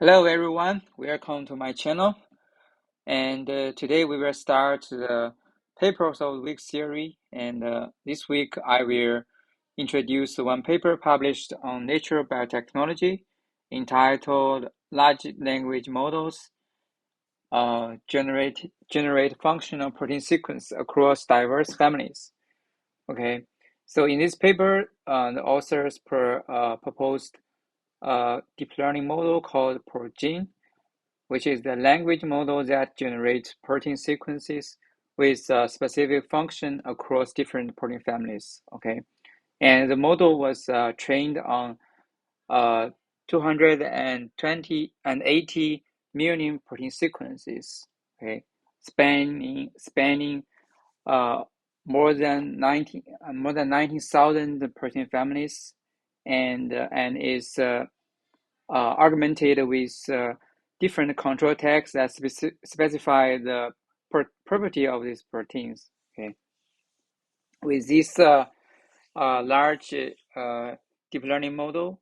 Hello everyone, welcome to my channel. And today we will start the Papers of the Week series. And this week I will introduce one paper published on Nature Biotechnology entitled Large Language Models generate functional protein sequence across diverse families. Okay, so in this paper, the authors proposed a deep learning model called ProGen, which is the language model that generates protein sequences with a specific function across different protein families. Okay, and the model was trained on 220 and 80 million protein sequences. Okay, spanning more than 19,000 protein families, and is augmented with different control tags that specify the property of these proteins. Okay, with this large deep learning model,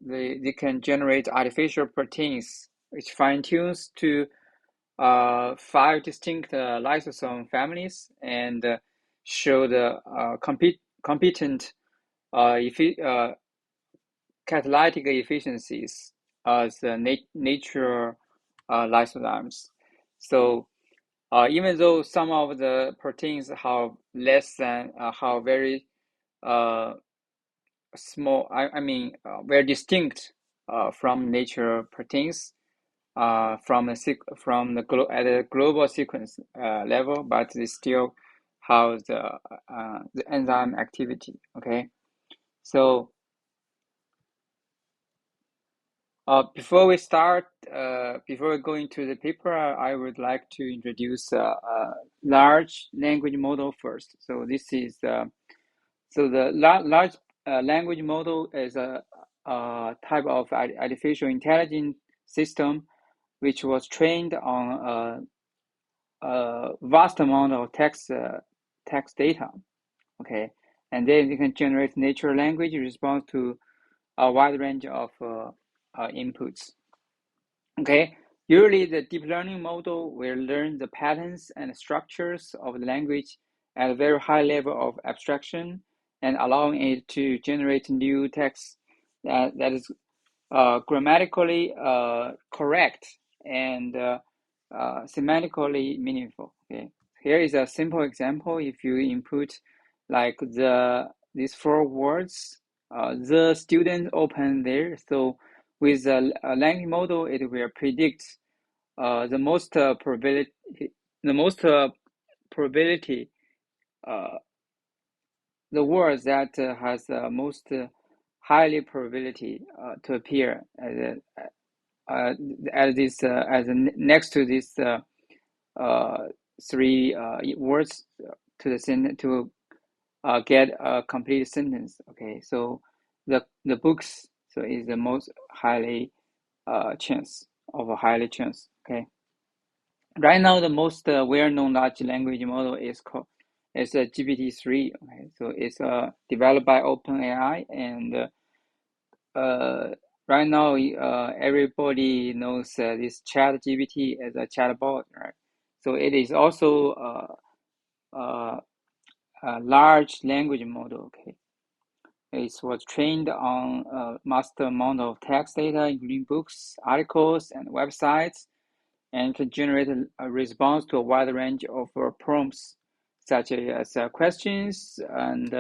they can generate artificial proteins which fine tunes to 5 distinct lysosome families and show the competent catalytic efficiencies as natural lysozymes. So even though some of the proteins have less than have very small, very distinct from natural proteins from at the global sequence level, but they still have the enzyme activity. Okay, so before we start, before we go into the paper, I would like to introduce a large language model first. So this is so the large language model is a type of artificial intelligence system which was trained on a vast amount of text data. Okay, and then you can generate natural language response to a wide range of inputs. Okay, usually the deep learning model will learn the patterns and structures of the language at a very high level of abstraction and allowing it to generate new text that is grammatically correct and semantically meaningful. Okay, here is a simple example. If you input like these 4 words, the student open there. So with a language model, it will predict the most probability, the words that has the most highly probability to appear as this as next to this 3 words to the sentence to get a complete sentence. Okay, so the books so is the most highly chance of a highly chance. Okay, right now the most well-known large language model is called is a GPT-3. Okay, so it's developed by OpenAI, and right now everybody knows this ChatGPT as a chatbot, right? So it is also a large language model. Okay, it was trained on a master amount of text data, including books, articles, and websites, and can generate a response to a wide range of prompts, such as questions and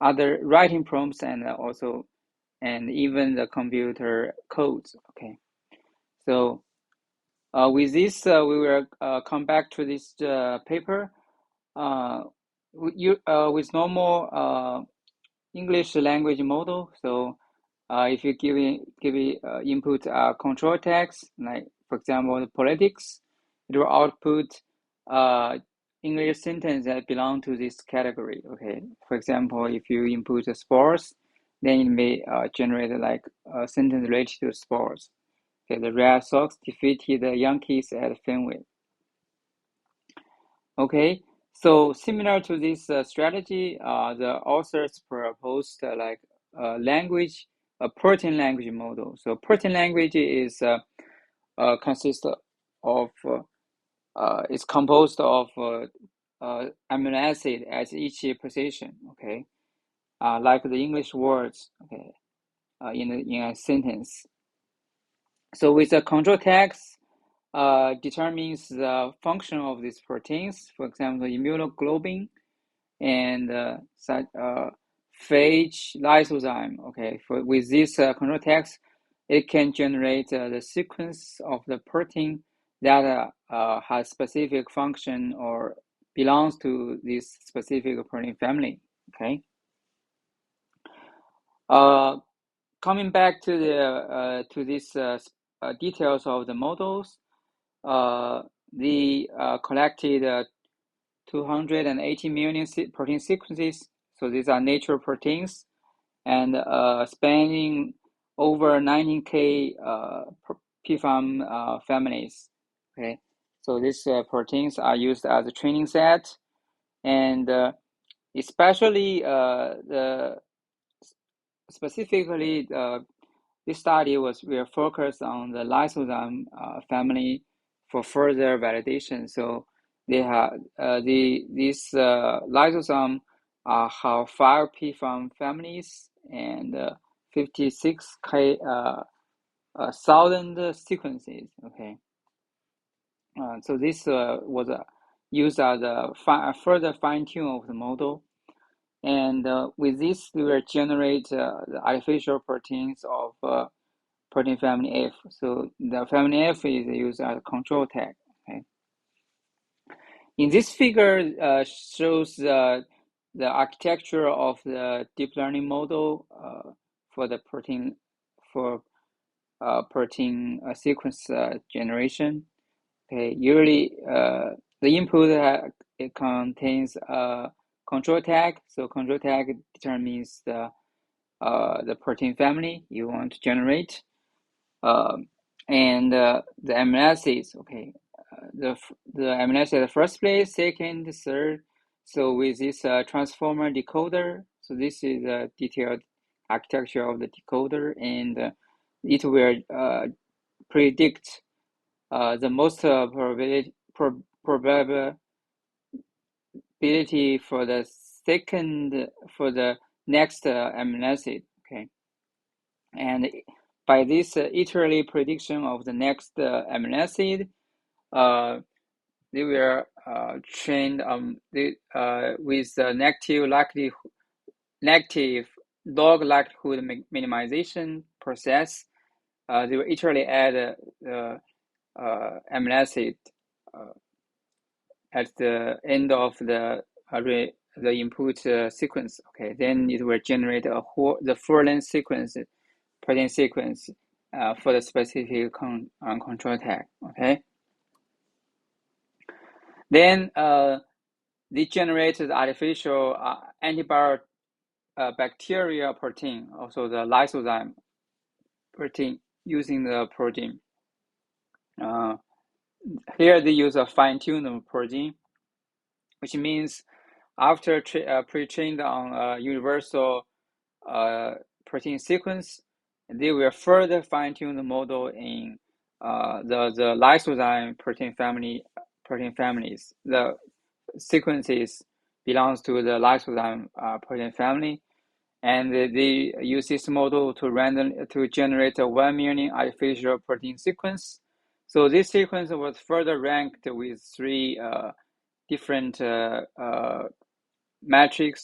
other writing prompts, and even the computer codes. Okay, so with this, we will come back to this paper. With normal English language model. So if you give it input control text, like for example, the politics, it will output English sentence that belong to this category. Okay, for example, if you input sports, then it may generate like a sentence related to sports. Okay, the Red Sox defeated the Yankees at Fenway. Okay, so similar to this strategy, the authors proposed like language a protein language model. So protein language is consists of it's composed of amino acid at each position. Okay, like the English words. Okay, in a sentence. So with a control text, determines the function of these proteins. For example, immunoglobulin and phage lysozyme. Okay, with this control text, it can generate the sequence of the protein that has specific function or belongs to this specific protein family. Okay. Coming back to the to these details of the models, they collected 280 million protein sequences. So these are natural proteins, and spanning over 19K PFAM families. Okay, so these proteins are used as a training set, and especially specifically this study we are focused on the lysozyme family for further validation. So they have these lysosome have 5 PFAM families and 56K thousand sequences. Okay, so this was used as a further fine tune of the model. And with this, we will generate the artificial proteins of protein family F. So the family F is used as a control tag. Okay. In this figure, shows the architecture of the deep learning model for the protein sequence generation. Okay, usually the input it contains a control tag. So control tag determines the protein family you want to generate, and the amino acids. Okay, the amino acid the first place, second, third. So with this transformer decoder, so this is a detailed architecture of the decoder, and it will predict the most probability for the next amino acid. Okay, and by this iterative prediction of the next amino acid, they were trained with the negative log likelihood minimization process. They will iteratively add the amino acid at the end of the input sequence. Okay, then it will generate the full length sequence, protein sequence for the specific control tag. Okay, then they generated artificial bacteria protein, also the lysozyme protein, using the protein. Here they use a fine-tuned protein, which means after pre-trained on a universal protein sequence, they will further fine-tune the model in the lysozyme protein families. The sequences belongs to the lysozyme protein family, and they use this model to generate a 1 million artificial protein sequence. So this sequence was further ranked with 3 different metric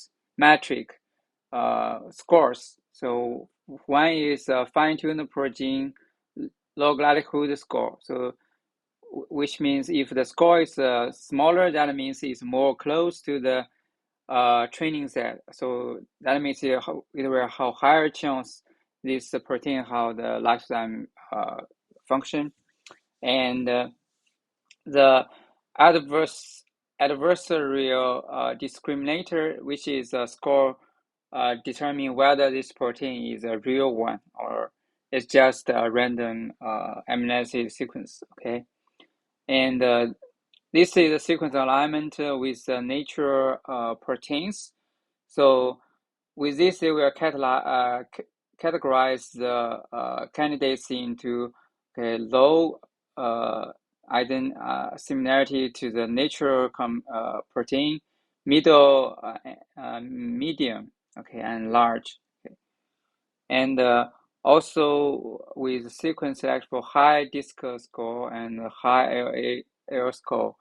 scores. So one is a fine-tuned protein log likelihood score. So which means if the score is smaller, that means it's more close to the training set. So that means it will have higher chance this protein have the lifetime function. And the adversarial discriminator, which is a score determining whether this protein is a real one or it's just a random amino acid sequence. Okay, and this is a sequence alignment with natural proteins. So with this, they will categorize the candidates into low similarity to the natural protein, middle, medium, and large. And also with sequence select for high DISC score and high LA score.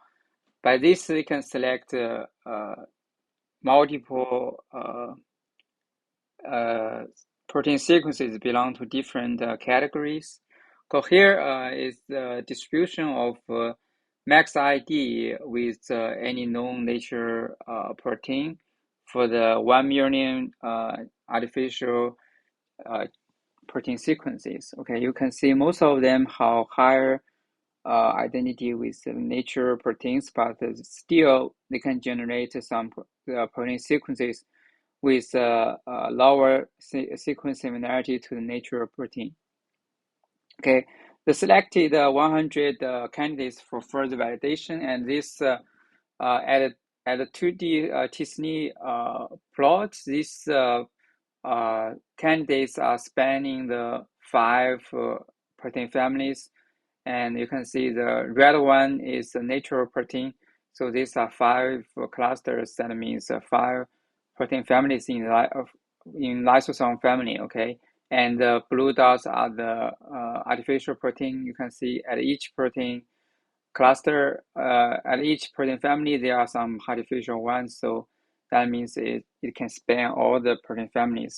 By this, we can select multiple protein sequences belong to different categories. So here is the distribution of max ID with any known nature protein for the 1 million artificial protein sequences. Okay, you can see most of them have higher identity with nature proteins, but still they can generate some protein sequences with lower sequence similarity to the nature protein. Okay, the selected 100 candidates for further validation, and this at a 2D t-SNE plot, these candidates are spanning the 5 protein families, and you can see the red one is the natural protein. So these are 5 clusters. That means 5 protein families in lysosome family. Okay, and the blue dots are the artificial protein. You can see at each protein cluster, at each protein family, there are some artificial ones. So that means it can span all the protein families.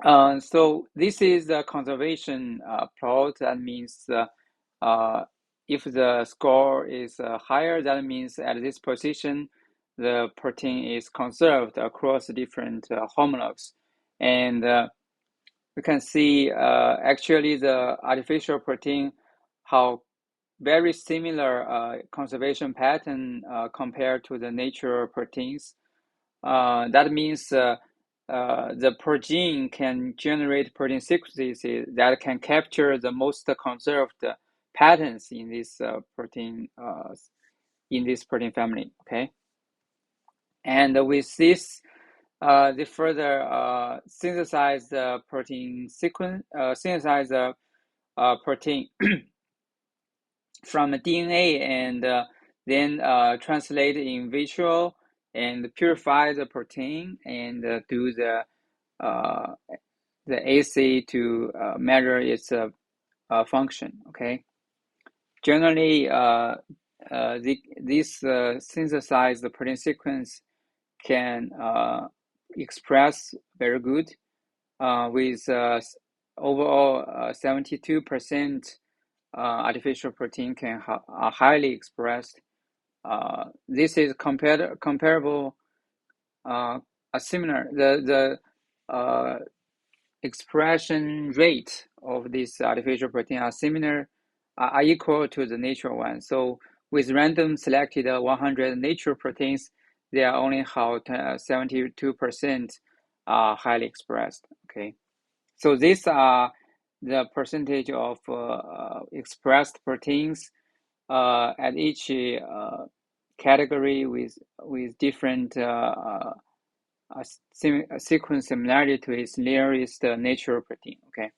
So this is the conservation plot. That means if the score is higher, that means at this position, the protein is conserved across different homologs. And we can see actually the artificial protein how very similar conservation pattern compared to the natural proteins. That means the ProGen can generate protein sequences that can capture the most conserved patterns in this protein family. Okay, and with this, they further synthesize the protein sequence, synthesize the protein from DNA, and then translate in vitro and purify the protein and do the assay to measure its function. Okay, generally this synthesized protein sequence can express very good with overall 72% artificial protein can are highly expressed. This is comparable, similar. The expression rate of this artificial protein are similar, are equal to the natural one. So with random selected 100 nature proteins, they are only how 72% are highly expressed. Okay, so these are the percentage of expressed proteins at each category with different sequence similarity to its nearest natural protein. Okay.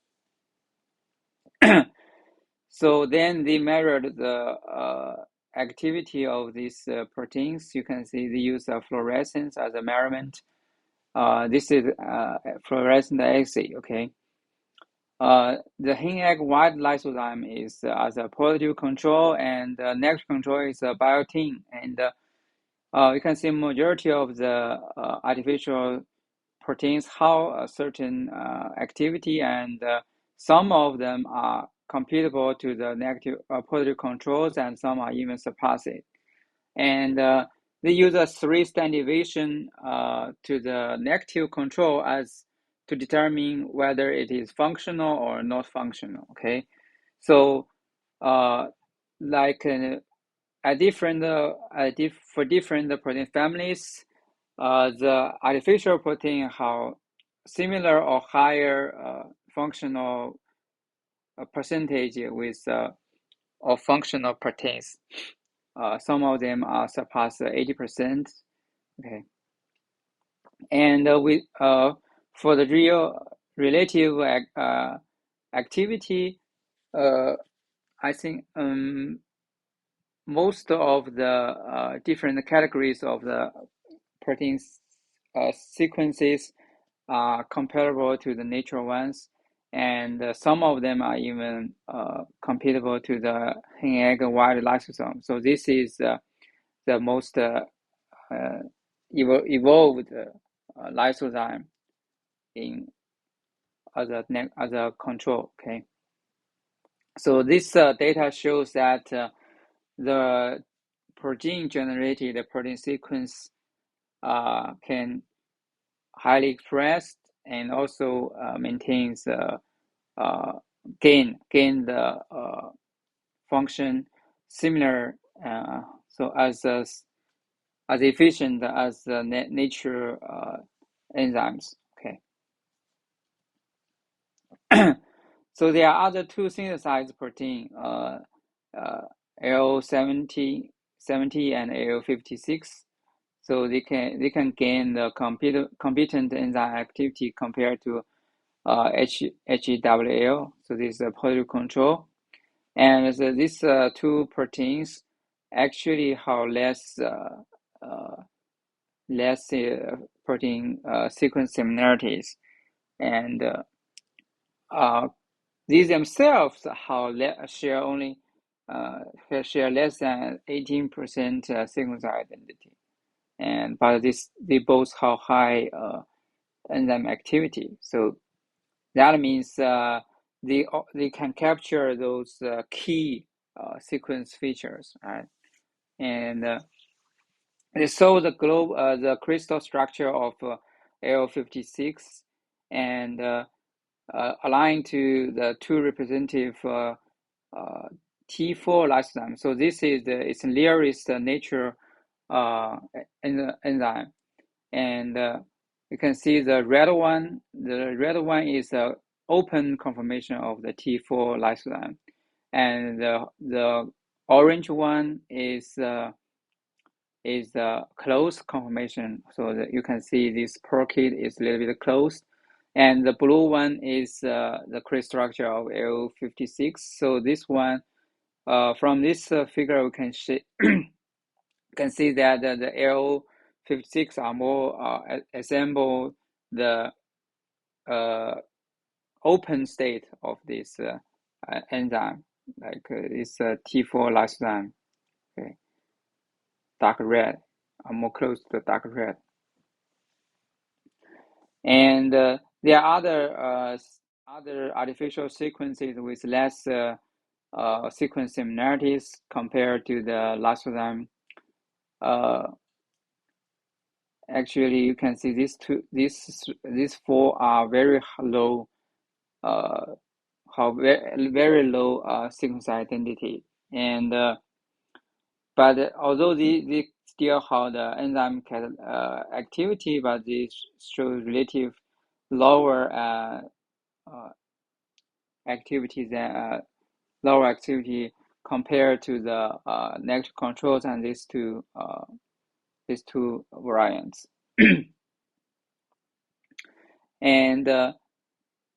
So then they measured the activity of these proteins. You can see the use of fluorescence as a measurement. This is fluorescent assay. Okay. The HIN-egg white lysozyme is as a positive control, and the negative control is a biotin. And you can see majority of the artificial proteins have a certain activity, and some of them are compatible to the negative positive controls, and some are even surpass it. And they use a 3 standard deviation to the negative control as to determine whether it is functional or not functional. Okay, so like at different for different protein families, the artificial protein have similar or higher functional percentage with of functional proteins. Some of them are surpass 80%. Okay, and for the real relative activity, I think most of the different categories of the protein sequences are comparable to the natural ones, and some of them are even compatible to the hen egg wild lysosome. So this is the most evolved lysozyme in as a control. Okay, so this data shows that the protein generated protein sequence can highly expressed and also maintains gain the function similar so as efficient as the nature enzymes. Okay. So there are other two synthesized protein, L70 and L56. So they can gain the competent enzyme activity compared to HEWL. So this is a positive control. And so these two proteins actually have less protein sequence similarities, and these themselves have share less than 18% sequence identity, but they both have high enzyme activity. So that means they can capture those key sequence features, right? And they saw the crystal structure of L56 and aligned to the two representative T4 lysozyme. So this is its nearest nature enzyme, and you can see the red one. The red one is a open conformation of the T4 lysozyme, and the orange one is the closed conformation. So that you can see this pocket is a little bit closed, and the blue one is the crystal structure of L56. So this one, from this figure, we can see can see that the L56 are more assemble the open state of this enzyme, like this T4 lysozyme. Okay, dark red, are more close to dark red. And there are other artificial sequences with less sequence similarities compared to the lysozyme. Actually, you can see these four are very low, very low sequence identity, and but although they still have the enzyme activity, but they show relative lower activity than lower activity compared to the negative controls and these two variants. And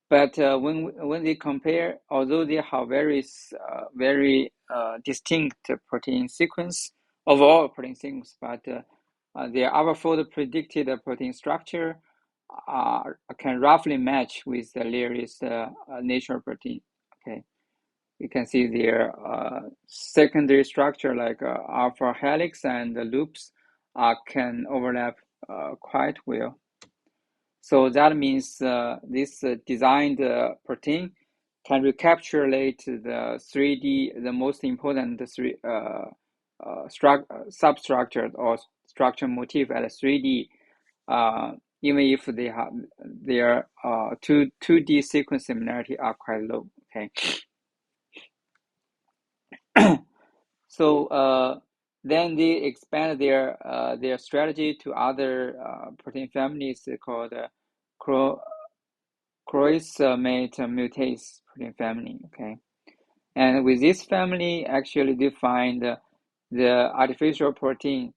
but when they compare, although they have very distinct protein sequence, overall protein sequence, but their AlphaFold predicted protein structure can roughly match with the nearest natural protein. Okay, you can see their secondary structure like alpha helix and the loops can overlap quite well. So that means this designed protein can recapitulate the most important substructure or structure motif at 3D, even if their 2D sequence similarity are quite low. Okay. So then they expand their strategy to other protein families called croissamate mutase protein family. Okay, and with this family, actually they find the artificial protein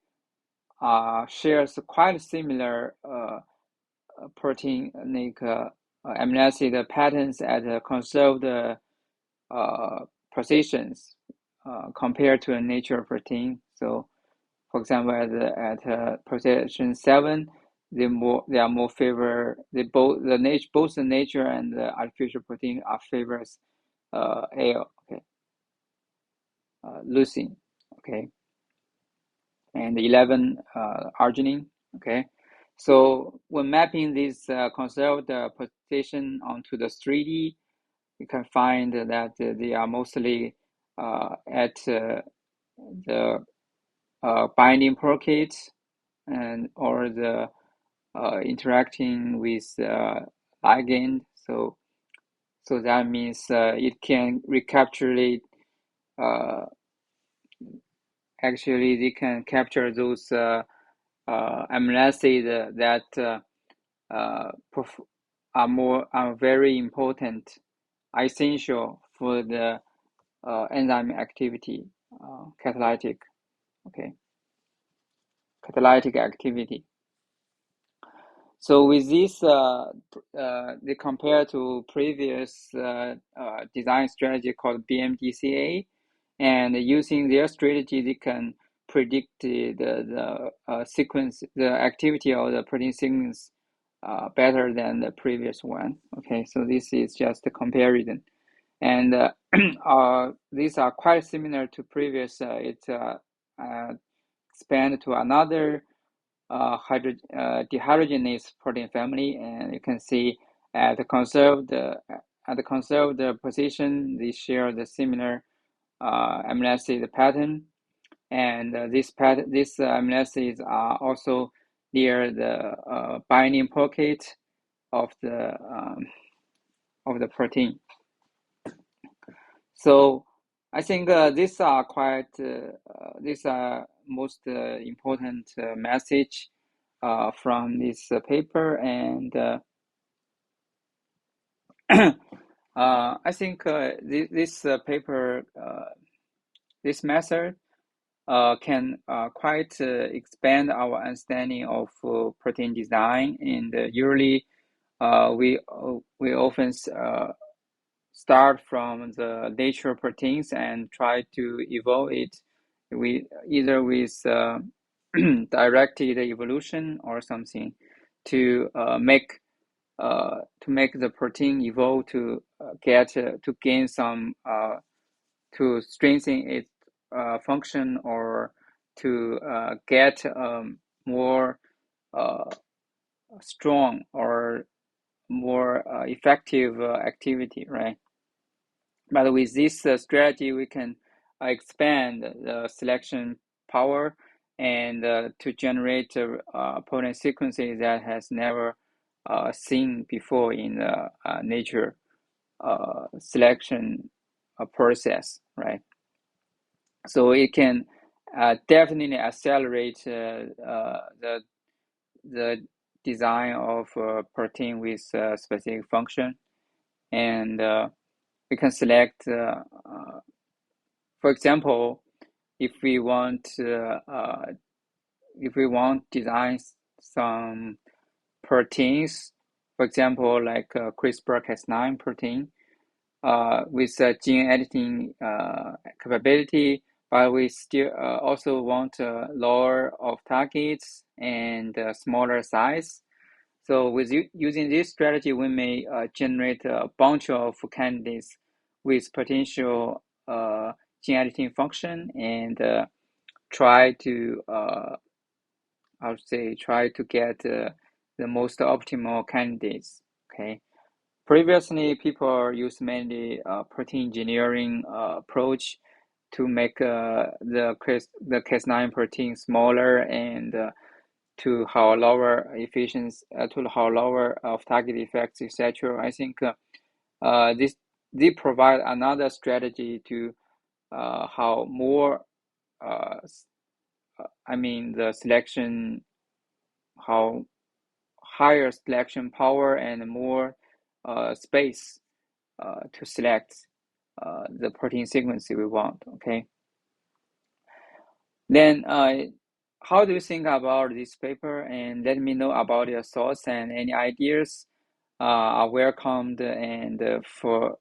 shares quite similar proteinic amino acid patterns at conserved positions compared to a natural protein. So, for example, at position 7, they are more favor. Both the nature and the artificial protein are favors AL, okay, leucine, okay, and 11 arginine, okay. So when mapping this conserved position onto the 3D, you can find that they are mostly at the binding pockets and or the interacting with ligand. So that means it can recapture actually they can capture those amino acids that are very important, essential for the enzyme activity, catalytic activity. So with this, they compare to previous design strategy called BMDCA, and using their strategy, they can predict the sequence, the activity of the protein sequence better than the previous one. Okay, so this is just a comparison, and these are quite similar to previous. It's expand to another dehydrogenase protein family, and you can see at the conserved position, they share the similar amino acid pattern, and these amino acids are also near the binding pocket of the protein. So I think these are most important message from this paper, and I think this paper, this method can quite expand our understanding of protein design, and usually we often start from the natural proteins and try to evolve it either with directed evolution or something to make the protein evolve to gain some to strengthen its function, or to get more strong or more effective activity, right? But with this strategy, we can expand the selection power and to generate potent sequences that has never seen before in the nature selection process, right? So it can definitely accelerate the design of protein with specific function, and we can select, for example, if we want design some proteins, for example, like CRISPR-Cas9 protein with gene editing capability, but we still also want lower off targets and smaller size. So with using this strategy, we may generate a bunch of candidates with potential gene editing function, and try to get the most optimal candidates. Okay. Previously, people used mainly protein engineering approach to make the Cas9 protein smaller, and to have lower efficiency, to have lower off-target effects, etc. I think they provide another strategy to how more the selection, how higher selection power and more space to select the protein sequence we want. Okay. Then how do you think about this paper? And let me know about your thoughts and any ideas are welcomed, and for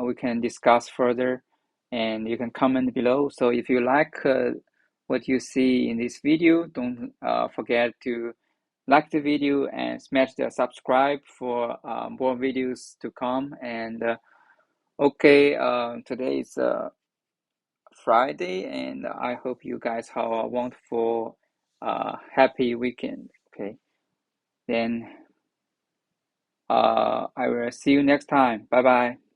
we can discuss further, and you can comment below. So if you like what you see in this video, don't forget to like the video and smash the subscribe for more videos to come. And okay, today is Friday, and I hope you guys have a wonderful, happy weekend. Okay, then I will see you next time. Bye bye.